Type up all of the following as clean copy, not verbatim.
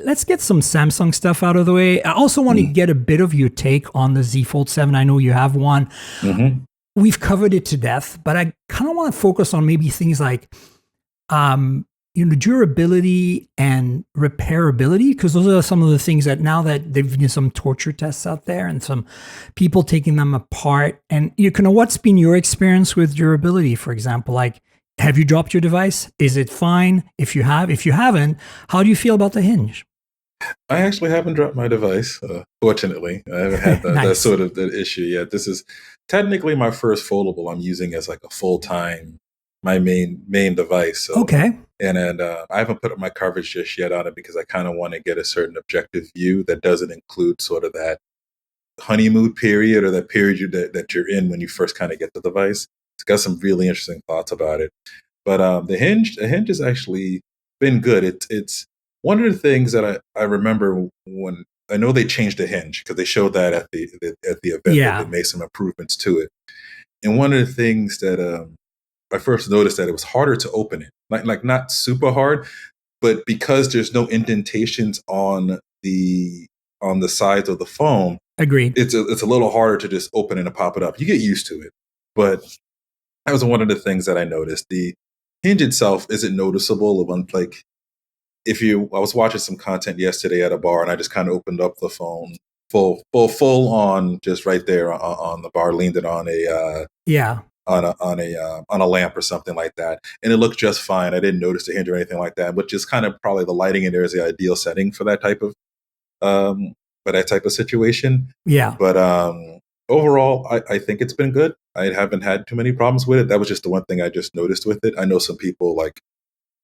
let's get some Samsung stuff out of the way. I also want to get a bit of your take on the Z Fold 7. I know you have one. Mm-hmm. We've covered it to death, but I kind of want to focus on maybe things like, durability and repairability, because those are some of the things that now that there've been some torture tests out there and some people taking them apart. And what's been your experience with durability, for example? Like, have you dropped your device? Is it fine? If you haven't, how do you feel about the hinge? I actually haven't dropped my device. Fortunately, I haven't had that, Nice. that sort of that issue yet. This is technically my first foldable I'm using as like a full-time, my main device. So, Okay. and I haven't put up my coverage just yet on it because I kind of want to get a certain objective view that doesn't include sort of that honeymoon period or that period that you're in when you first kind of get the device. It's got some really interesting thoughts about it. But the hinge has actually been good. It's one of the things that I remember when I know they changed the hinge because they showed that at the event that they made some improvements to it. And one of the things that I first noticed that it was harder to open it, like not super hard, but because there's no indentations on the sides of the phone. Agreed. It's a little harder to just open it and pop it up. You get used to it, but that was one of the things that I noticed. The hinge itself isn't noticeable. Like I was watching some content yesterday at a bar, and I just kind of opened up the phone full on, just right there on the bar, leaned it on a lamp or something like that, and it looked just fine. I didn't notice the hinge or anything like that, which is kind of probably the lighting in there is the ideal setting for that type of situation. Yeah. But overall, I think it's been good. I haven't had too many problems with it. That was just the one thing I just noticed with it. I know some people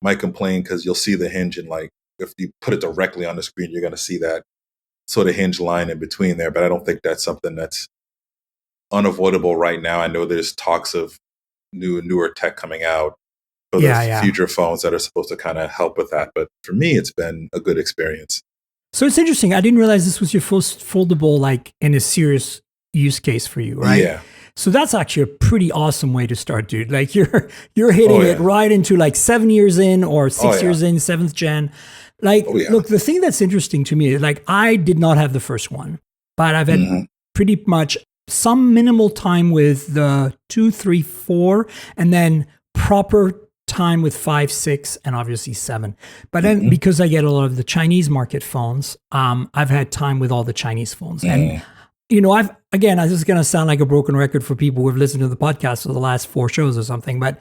might complain because you'll see the hinge and if you put it directly on the screen, you're going to see that sort of hinge line in between there. But I don't think that's something that's unavoidable right now. I know there's talks of newer tech coming out for the future phones that are supposed to kind of help with that. But for me, it's been a good experience. So it's interesting. I didn't realize this was your first foldable, in a serious use case for you, right? Yeah. So that's actually a pretty awesome way to start, dude. Like you're hitting it right into 7 years in or 6 years in, 7th gen. Look, the thing that's interesting to me is I did not have the first one, but I've had pretty much some minimal time with the 2, 3, 4, and then proper time with 5, 6, and obviously 7. But then because I get a lot of the Chinese market phones, I've had time with all the Chinese phones. And this is going to sound like a broken record for people who have listened to the podcast for the last 4 shows or something, but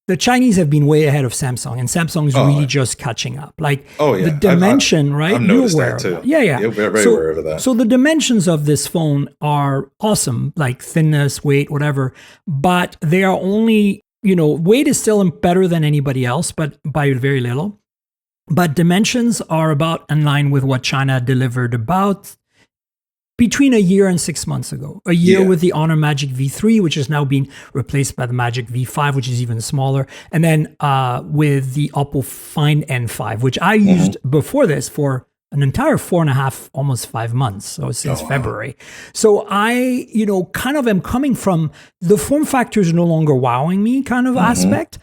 the Chinese have been way ahead of Samsung, and Samsung's really just catching up. The dimension, right? I've noticed that too. Yeah. You're very aware of that. So the dimensions of this phone are awesome, like thinness, weight, whatever, but they are only, weight is still better than anybody else, but by very little. But dimensions are about in line with what China delivered about between a year and 6 months ago. A year with the Honor Magic V3, which is now being replaced by the Magic V5, which is even smaller. And then with the Oppo Find N5, which I used before this for an entire 4.5, almost 5 months. So since February. So I, kind of am coming from the form factors no longer wowing me kind of aspect.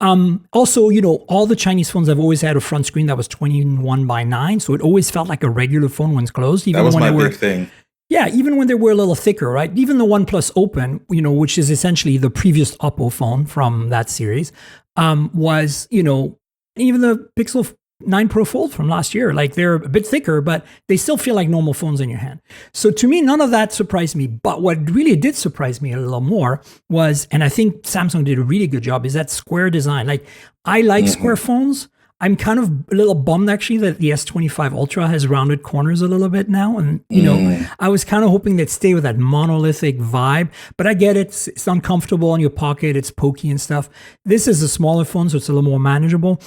Also, all the Chinese phones have always had a front screen that was 21:9, so it always felt like a regular phone when it's closed. Even that was when my they were, big thing. Yeah, even when they were a little thicker, right? Even the OnePlus Open, which is essentially the previous Oppo phone from that series, was, even the Pixel 9 Pro Fold from last year, they're a bit thicker, but they still feel like normal phones in your hand. So to me, none of that surprised me. But what really did surprise me a little more was, and I think Samsung did a really good job, is that square design. I like square phones. I'm kind of a little bummed actually that the S25 Ultra has rounded corners a little bit now. And, I was kind of hoping they'd stay with that monolithic vibe, but I get it. It's uncomfortable in your pocket. It's pokey and stuff. This is a smaller phone, so it's a little more manageable.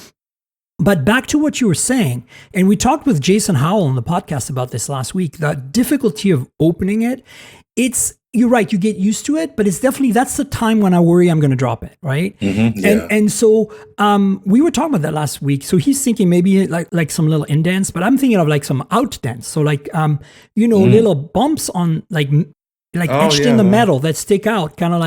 But back to what you were saying, and we talked with Jason Howell on the podcast about this last week, the difficulty of opening it, you're right, you get used to it, but it's definitely, that's the time when I worry I'm going to drop it, right? And so we were talking about that last week. So he's thinking maybe like some little indents, but I'm thinking of some out dents. So little bumps on etched in the metal that stick out, kind of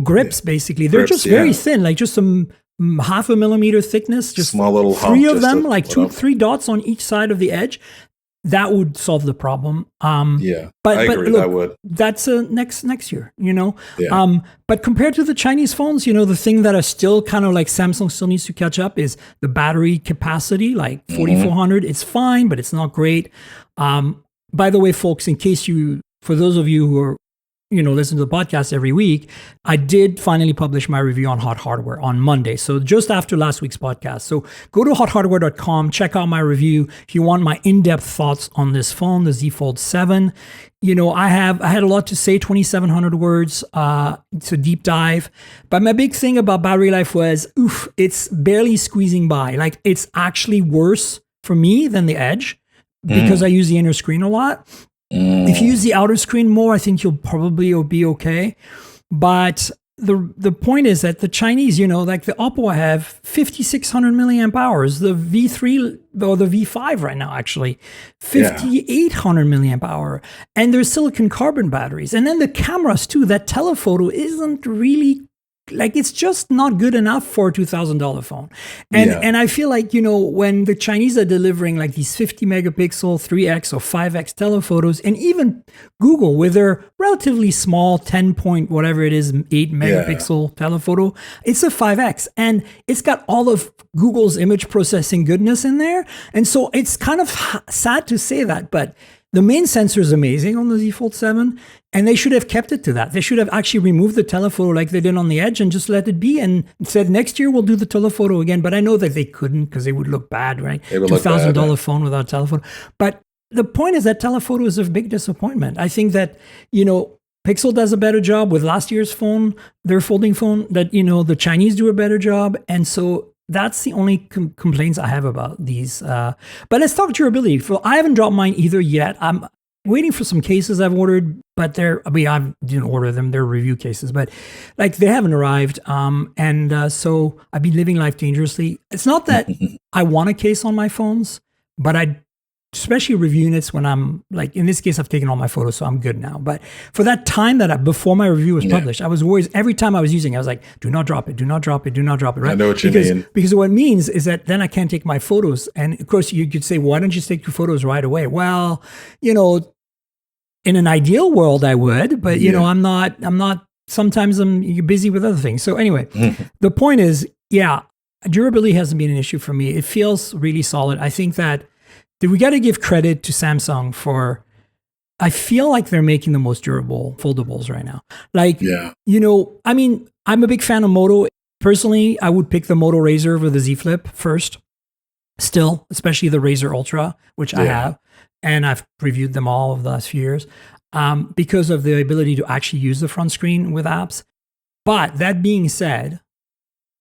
grips basically. They're just very thin, just some half a millimeter thickness, just small little three hump, of them, just like three dots on each side of the edge. That would solve the problem. Yeah, but I agree. look, That would. that's next year, Yeah. But compared to the Chinese phones, the thing that are still kind of like Samsung still needs to catch up is the battery capacity, like 4400. It's fine, but it's not great. By the way, folks, for those of you who are listen to the podcast every week, I did finally publish my review on Hot Hardware on Monday. So just after last week's podcast. So go to hothardware.com, check out my review. If you want my in-depth thoughts on this phone, the Z Fold7, I had a lot to say, 2,700 words. It's a deep dive. But my big thing about battery life was, it's barely squeezing by. Like, it's actually worse for me than the Edge because I use the inner screen a lot. If you use the outer screen more, I think you'll probably be okay. But the point is that the Chinese, like the Oppo, I have 5,600 milliamp hours. The V3 or the V5 right now, actually, 5,800 milliamp hour. And there's silicon carbon batteries. And then the cameras too. That telephoto isn't really, like, it's just not good enough for a $2,000 phone. And I feel like, when the Chinese are delivering like these 50 megapixel, 3x or 5x telephotos, and even Google with their relatively small 10 point, whatever it is, 8 megapixel telephoto, it's a 5x. And it's got all of Google's image processing goodness in there. And so it's kind of sad to say that, but the main sensor is amazing on the Z Fold 7, and they should have kept it to that. They should have actually removed the telephoto like they did on the Edge and just let it be and said, next year we'll do the telephoto again. But I know that they couldn't because they would look bad, right? $2,000 phone without telephoto. But the point is that telephoto is a big disappointment. I think that, Pixel does a better job with last year's phone, their folding phone, that, the Chinese do a better job. And so that's the only complaints I have about these. But let's talk durability. I haven't dropped mine either yet. I'm waiting for some cases I've ordered, but I didn't order them. They're review cases, but like they haven't arrived. So I've been living life dangerously. It's not that I want a case on my phones, but especially review units when I'm like, in this case, I've taken all my photos, so I'm good now. But for that time before my review was published, I was worried every time I was using it. I was like, do not drop it, do not drop it, do not drop it, right? I know what you mean. Because what it means is that then I can't take my photos. And of course, you could say, why don't you take your photos right away? Well, in an ideal world, I would, but I'm not, sometimes I'm busy with other things. So anyway, the point is, durability hasn't been an issue for me. It feels really solid. I think that we got to give credit to Samsung I feel like they're making the most durable foldables right now. Like, I mean, I'm a big fan of Moto. Personally, I would pick the Moto Razr over the Z Flip first. Still, especially the Razr Ultra, which I have. And I've reviewed them all of the last few years because of the ability to actually use the front screen with apps. But that being said,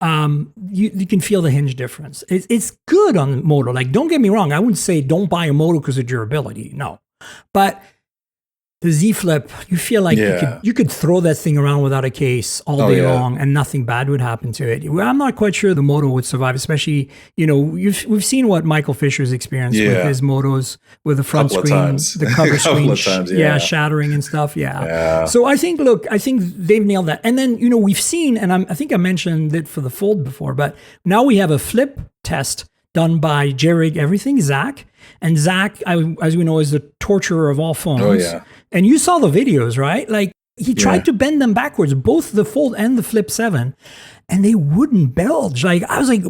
you can feel the hinge difference. It's good on Moto. Like, don't get me wrong. I wouldn't say don't buy a Moto because of durability. No. But the Z Flip, you feel like you could throw that thing around without a case all day long and nothing bad would happen to it. Well, I'm not quite sure the Moto would survive, especially, we've seen what Michael Fisher's experienced with his Motos, with the front screen, the cover screen, shattering and stuff. So I think they've nailed that. And then, we've seen, and I think I mentioned it for the Fold before, but now we have a flip test done by JRig Everything, Zach. And Zach, as we know, is the torturer of all phones. Oh, yeah. And you saw the videos, right? Like, he tried to bend them backwards, both the Fold and the Flip 7, and they wouldn't belge. Like, I was like,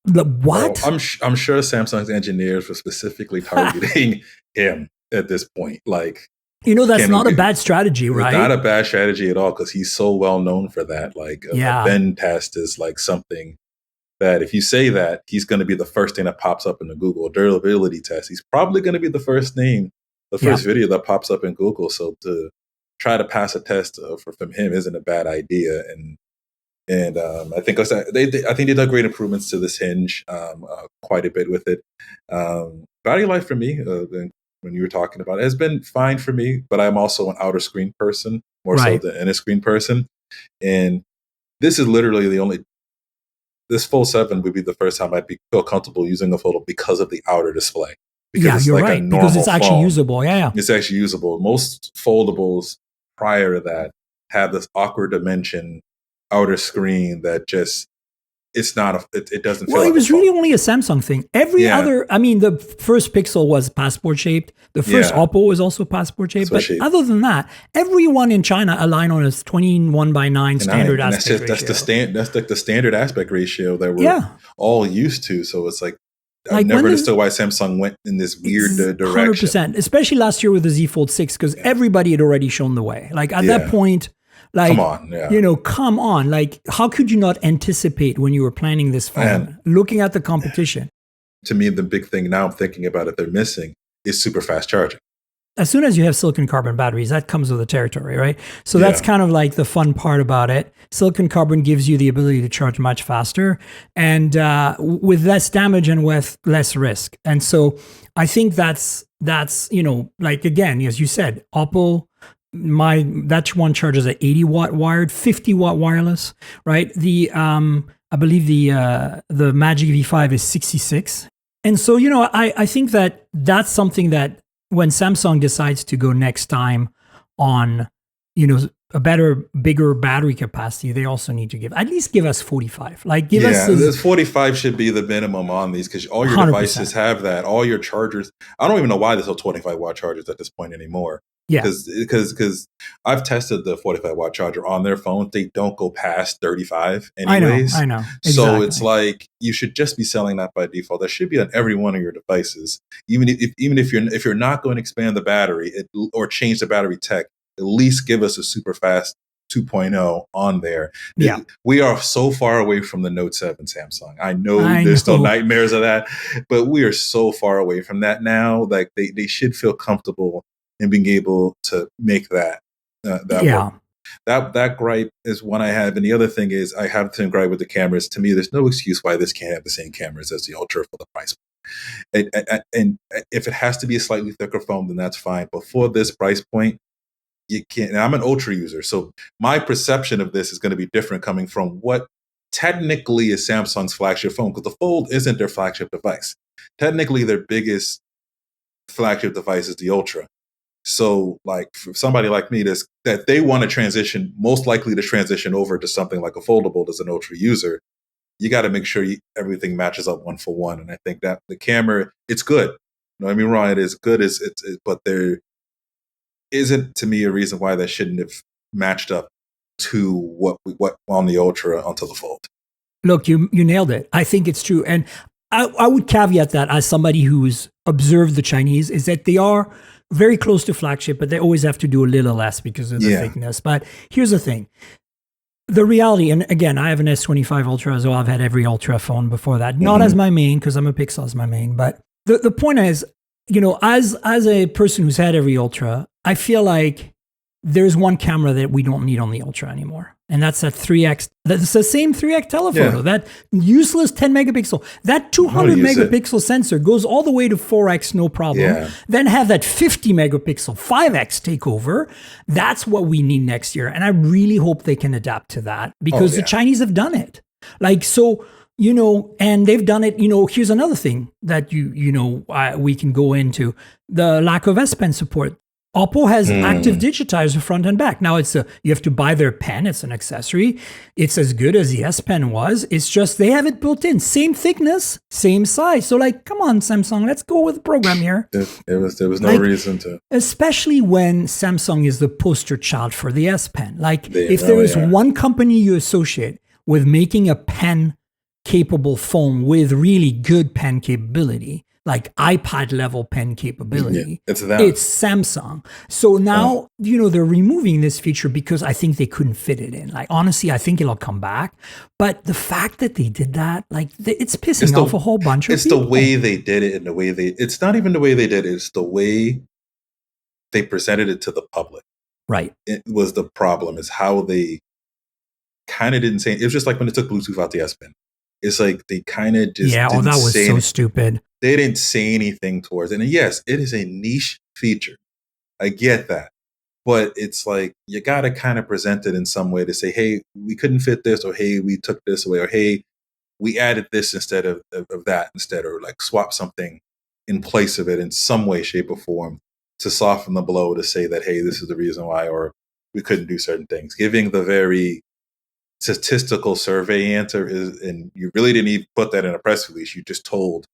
what? Well, I'm sure Samsung's engineers were specifically targeting him at this point. Like, that's not a bad strategy, right? Not a bad strategy at all, because he's so well known for that. Like, a bend test is like something that if you say that, he's going to be the first thing that pops up in the Google durability test. He's probably going to be the first video that pops up in Google. So to try to pass a test from him isn't a bad idea. And I think they did great improvements to this hinge, quite a bit with it. Battery life for me, when you were talking about it, has been fine for me. But I'm also an outer screen person, more so than inner screen person. And this is literally this Fold 7 would be the first time I'd feel comfortable using a Fold because of the outer display. Because you're right. Because it's actually usable. It's actually usable. Most foldables prior to that have this awkward dimension outer screen that just it's not it doesn't feel Well, like it a was phone. really only a Samsung thing. Every Yeah. other, I mean, the first Pixel was passport shaped. The first Yeah. Oppo was also passport shaped. But Passport shaped. other than that, everyone in China aligned on a 21:9 standard And that's aspect just that's ratio. the that's like the standard aspect ratio that we're Yeah. all used to. So it's like I've Like when never this, understood why Samsung went in this weird direction. 100%, especially last year with the Z Fold 6, because everybody had already shown the way. Like at that Yeah. point, like, Come on, yeah. come on. Like, how could you not anticipate when you were planning this phone, And looking at the competition? to me, the big thing now I'm thinking about it, they're missing is super fast charging. As soon as you have silicon carbon batteries, that comes with the territory, right? So that's Yeah. kind of like the fun part about it. Silicon carbon gives you the ability to charge much faster and with less damage and with less risk. And so I think that's like again, as you said, Oppo. That one charges at 80-watt wired, 50-watt wireless, right? I believe the Magic V5 is 66, and so I think that's something that when Samsung decides to go next time on a better, bigger battery capacity, they also need to at least give us 45. Like give us this 45 should be the minimum on these because all your 100%. devices have that. All your chargers. I don't even know why there's no 25-watt chargers at this point anymore. Yeah. Because I've tested the 45-watt charger on their phones. They don't go past 35 anyways. I know. Exactly. So it's like you should just be selling that by default. That should be on every one of your devices. Even if you're not going to expand the battery or change the battery tech, at least give us a super fast 2.0 on there. Yeah. We are so far away from the Note 7 Samsung. I know there's still nightmares of that, but we are so far away from that now. Like they should feel comfortable in being able to make that work. That gripe is one I have. And the other thing is I have to gripe with the cameras. To me, there's no excuse why this can't have the same cameras as the Ultra for the price point. And if it has to be a slightly thicker phone, then that's fine. But for this price point, you can't. And I'm an Ultra user, so my perception of this is going to be different coming from what technically is Samsung's flagship phone, because the Fold isn't their flagship device. Technically, their biggest flagship device is the Ultra. So, like for somebody like me, that they want to transition, most likely to transition over to something like a foldable as an Ultra user, you got to make sure everything matches up one for one. And I think that the camera, it's good. Don't get me wrong, it is good, but there isn't, to me, a reason why that shouldn't have matched up to what on the Ultra onto the Fold. Look, you nailed it. I think it's true. And I would caveat that as somebody who's observed the Chinese is that they are very close to flagship, but they always have to do a little less because of the thickness. But here's the thing. The reality, and again, I have an S25 Ultra as well. I've had every Ultra phone before that. Not as my main, because I'm a Pixel as my main. But the point is, as a person who's had every Ultra, I feel like there's one camera that we don't need on the Ultra anymore. And that's that 3x. That's the same 3x telephoto. That useless 10 megapixel. That 200 megapixel sensor goes all the way to 4x, no problem. Then have that 50 megapixel 5x take over. That's what we need next year. And I really hope they can adapt to that because the Chinese have done it. Like, so, and they've done it. Here's another thing that we can go into: the lack of S Pen support. Oppo has active digitizer front and back. Now you have to buy their pen. It's an accessory. It's as good as the S Pen was. It's just they have it built in. Same thickness, same size. So like, come on, Samsung, let's go with the program here. There was no reason to. Especially when Samsung is the poster child for the S Pen. Like if there is one company you associate with making a pen capable phone with really good pen capability, like iPad level pen capability, it's Samsung. So now, they're removing this feature because I think they couldn't fit it in. Like, honestly, I think it'll come back. But the fact that they did that, like, it's pissing off a whole bunch of people. It's the way they did it and the way it's not even the way they did it. It's the way they presented it to the public. Right. It was the problem, is how they kind of didn't say it. It was just like when they took Bluetooth out the S Pen. It's like they kind of just that was so stupid. They didn't say anything towards it. And yes, it is a niche feature. I get that. But it's like you got to kind of present it in some way to say, hey, we couldn't fit this, or hey, we took this away, or hey, we added this instead of that instead, or like swap something in place of it in some way, shape, or form to soften the blow, to say that, hey, this is the reason why, or we couldn't do certain things. Giving the very statistical survey answer is, and you really didn't even put that in a press release. You just told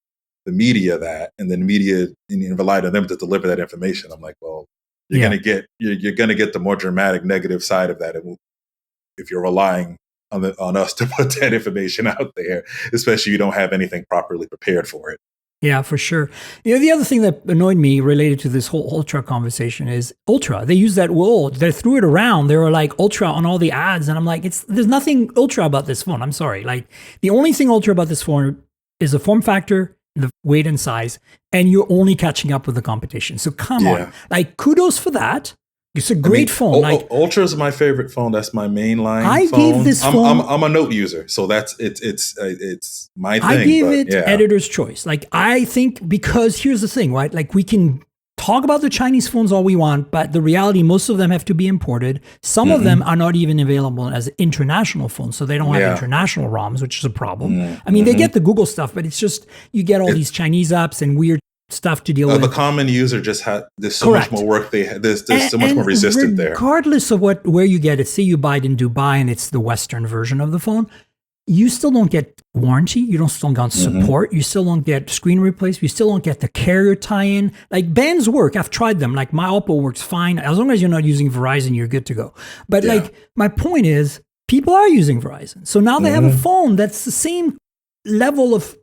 the media that, and then the media and relied on them to deliver that information. I'm like, well, you're Yeah. gonna get the more dramatic negative side of that if you're relying on us to put that information out there, especially if you don't have anything properly prepared for it. Yeah, for sure. The other thing that annoyed me related to this whole Ultra conversation is Ultra. They used that word. They threw it around. They were like Ultra on all the ads, and I'm like, there's nothing Ultra about this phone. I'm sorry. Like the only thing Ultra about this phone is the form factor, the weight and size, and you're only catching up with the competition. So come on, like kudos for that. It's a great phone. Ultra is my favorite phone. That's my mainline I phone. gave this phone. I'm a Note user, so that's it's my thing. I gave it editor's choice. Like I think because here's the thing, right? Like we can talk about the Chinese phones all we want, but the reality, most of them have to be imported. Some of them are not even available as international phones, so they don't have international ROMs, which is a problem. I mean, they get the Google stuff, but it's just you get all these Chinese apps and weird stuff to deal with. The common user just there's so much more work there's so much more resistant there. Regardless of where you get it, say you buy it in Dubai and it's the Western version of the phone, you still don't get warranty, you still don't get support, you still don't get screen replacement, you still don't get the carrier tie-in. Like bands work, I've tried them. Like my Oppo works fine. As long as you're not using Verizon, you're good to go. But like my point is, people are using Verizon. So now they have a phone that's the same level of,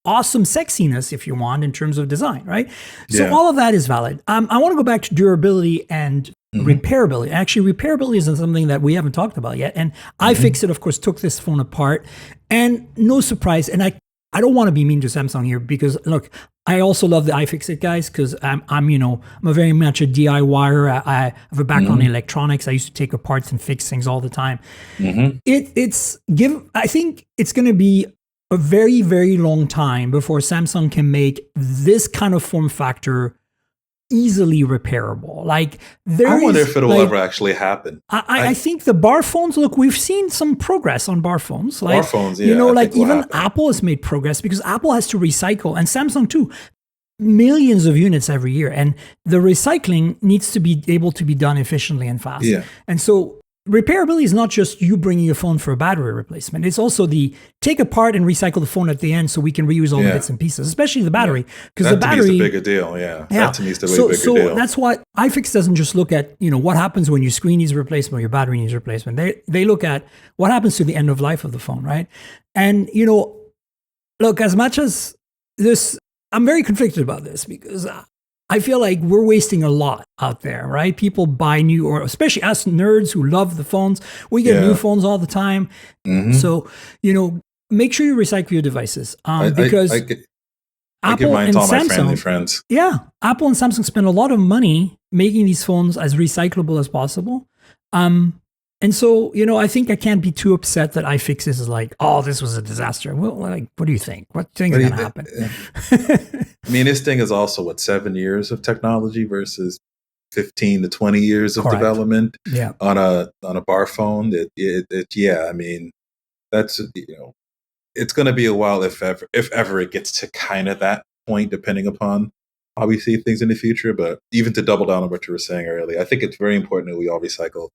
awesome sexiness, if you want, in terms of design, right? So all of that is valid. I want to go back to durability and repairability. Actually, repairability isn't something that we haven't talked about yet. And iFixit, of course, took this phone apart. And no surprise, and I don't want to be mean to Samsung here because, look, I also love the iFixit guys because I'm a very much a DIYer. I have a background in electronics. I used to take apart and fix things all the time. I think it's going to be a very, very long time before Samsung can make this kind of form factor easily repairable. Like I wonder if it'll ever actually happen. I think the bar phones, look, we've seen some progress on bar phones. Like, bar phones, like even Apple has made progress because Apple has to recycle, and Samsung too, millions of units every year. And the recycling needs to be able to be done efficiently and fast. Yeah. And so repairability is not just you bringing your phone for a battery replacement. It's also the take apart and recycle the phone at the end so we can reuse all the bits and pieces, especially the battery. Because the battery is a bigger deal, That to me is the way bigger deal. So that's what iFix doesn't just look at, what happens when your screen needs replacement or your battery needs replacement. They look at what happens to the end of life of the phone, right? And, look, as much as this, I'm very conflicted about this because I feel like we're wasting a lot out there, right? People buy new, or especially us nerds who love the phones. We get new phones all the time. So, make sure you recycle your devices because I give mine to all my family friends. Yeah, Apple and Samsung spend a lot of money making these phones as recyclable as possible. And so, I think I can't be too upset that iFixit is like, oh, this was a disaster. Well, like, what do you think? What do you think is going to happen? I mean, this thing is also 7 years of technology versus 15 to 20 years of development on a bar phone. I mean, that's, it's going to be a while if ever it gets to kind of that point, depending upon how we see things in the future. But even to double down on what you were saying earlier, I think it's very important that we all recycle